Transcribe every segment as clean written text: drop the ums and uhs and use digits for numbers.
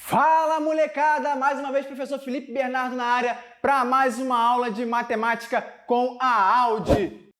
Fala, molecada! Mais uma vez, professor Felipe Bernardo na área para mais uma aula de matemática com a Audi.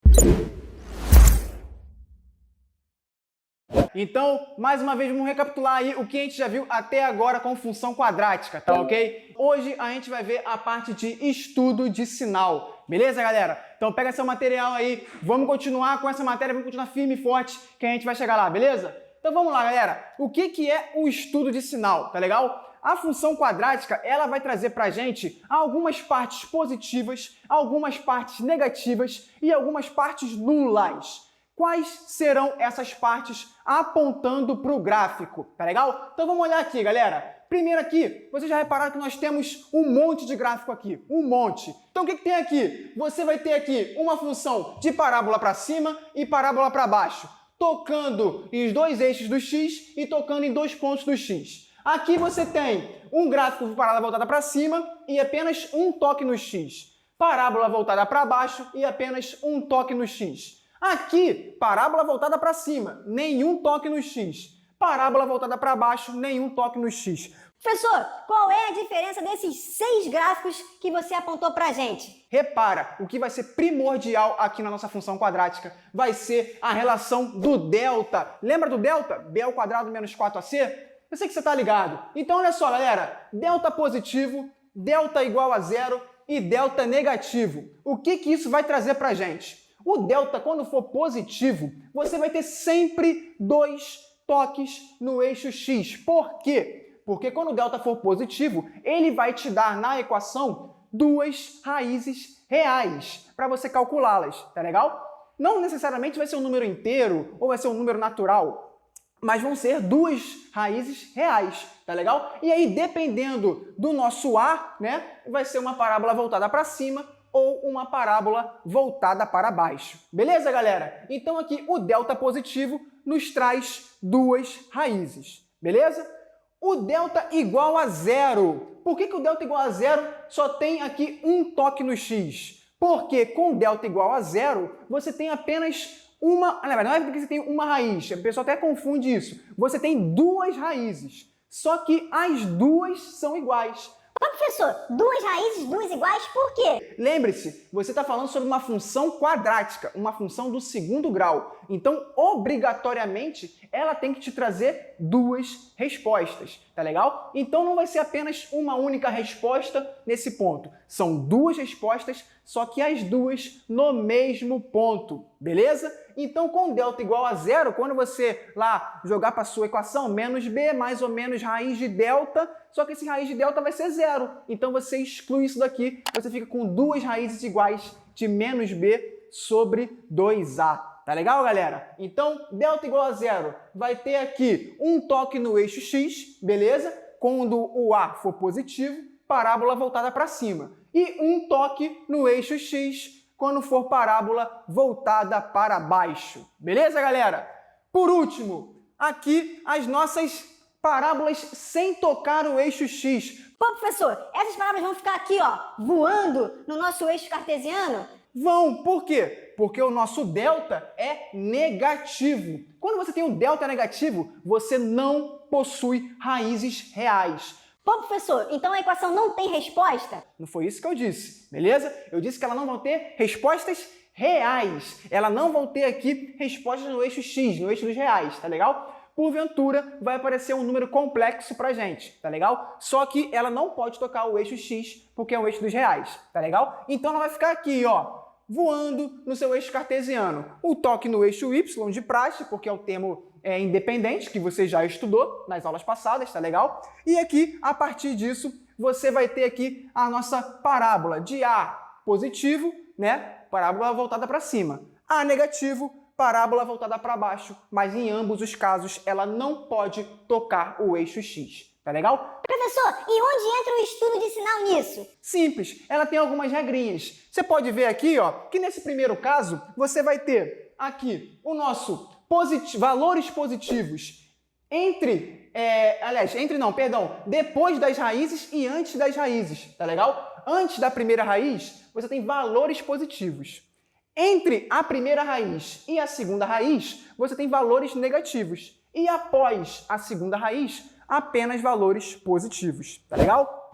Então, mais uma vez, vamos recapitular aí o que a gente já viu até agora com função quadrática, tá ok? Hoje a gente vai ver a parte de estudo de sinal, beleza, galera? Então pega seu material aí, vamos continuar com essa matéria, vamos continuar firme e forte que a gente vai chegar lá, beleza? Então vamos lá, galera. O que é o estudo de sinal, tá legal? A função quadrática, ela vai trazer pra gente algumas partes positivas, algumas partes negativas e algumas partes nulas. Quais serão essas partes apontando para o gráfico, tá legal? Então vamos olhar aqui, galera. Primeiro aqui, vocês já repararam que nós temos um monte de gráfico aqui, um monte. Então o que tem aqui? Você vai ter aqui uma função de parábola para cima e parábola para baixo, tocando em dois eixos do x e tocando em dois pontos do x. Aqui você tem um gráfico de parábola voltada para cima e apenas um toque no x. Parábola voltada para baixo e apenas um toque no x. Aqui, parábola voltada para cima, nenhum toque no x. Parábola voltada para baixo, nenhum toque no x. Professor, qual é a diferença desses 6 gráficos que você apontou para a gente? Repara, o que vai ser primordial aqui na nossa função quadrática vai ser a relação do delta. Lembra do delta? B ao quadrado menos 4ac? Eu sei que você está ligado. Então, olha só, galera. Delta positivo, delta igual a zero e delta negativo. O que isso vai trazer para a gente? O delta, quando for positivo, você vai ter sempre dois toques no eixo x. Por quê? Porque quando o delta for positivo, ele vai te dar na equação duas raízes reais para você calculá-las, tá legal? Não necessariamente vai ser um número inteiro ou vai ser um número natural, mas vão ser duas raízes reais, tá legal? E aí, dependendo do nosso A, né, vai ser uma parábola voltada para cima ou uma parábola voltada para baixo. Beleza, galera? Então aqui o delta positivo nos traz duas raízes. Beleza? O delta igual a zero. Por que o delta igual a zero só tem aqui um toque no x? Porque com delta igual a zero, você tem apenas uma... Na verdade, não é porque você tem uma raiz. O pessoal até confunde isso. Você tem duas raízes. Só que as duas são iguais. Mas, professor, duas raízes, duas iguais, por quê? Lembre-se, você está falando sobre uma função quadrática, uma função do segundo grau. Então, obrigatoriamente, ela tem que te trazer duas respostas, tá legal? Então, não vai ser apenas uma única resposta nesse ponto. São duas respostas, só que as duas no mesmo ponto, beleza? Então, com delta igual a zero, quando você lá jogar para a sua equação, menos b mais ou menos raiz de delta, só que esse raiz de delta vai ser zero. Então, você exclui isso daqui, você fica com duas raízes iguais de menos b sobre 2a. Tá legal, galera? Então, delta igual a zero vai ter aqui um toque no eixo x, beleza? Quando o A for positivo, parábola voltada para cima. E um toque no eixo x quando for parábola voltada para baixo. Beleza, galera? Por último, aqui as nossas parábolas sem tocar o eixo x. Pô, professor, essas parábolas vão ficar aqui, ó, voando no nosso eixo cartesiano? Vão. Por quê? Porque o nosso delta é negativo. Quando você tem um delta negativo, você não possui raízes reais. Pô, professor, então a equação não tem resposta? Não foi isso que eu disse, beleza? Eu disse que ela não vai ter respostas reais. Ela não vai ter aqui respostas no eixo x, no eixo dos reais, tá legal? Porventura, vai aparecer um número complexo pra gente, tá legal? Só que ela não pode tocar o eixo x, porque é o eixo dos reais, tá legal? Então ela vai ficar aqui, ó, voando no seu eixo cartesiano. O toque no eixo y de praxe, porque é o termo independente, que você já estudou nas aulas passadas, tá legal? E aqui, a partir disso, você vai ter aqui a nossa parábola de A positivo, né? Parábola voltada para cima. A negativo, parábola voltada para baixo, mas em ambos os casos ela não pode tocar o eixo x, tá legal? Professor, e onde entra o estudo de sinal nisso? Simples, ela tem algumas regrinhas. Você pode ver aqui, ó, que nesse primeiro caso você vai ter aqui o nosso valores positivos depois das raízes e antes das raízes, tá legal? Antes da primeira raiz, você tem valores positivos. Entre a primeira raiz e a segunda raiz, você tem valores negativos. E após a segunda raiz, apenas valores positivos. Tá legal?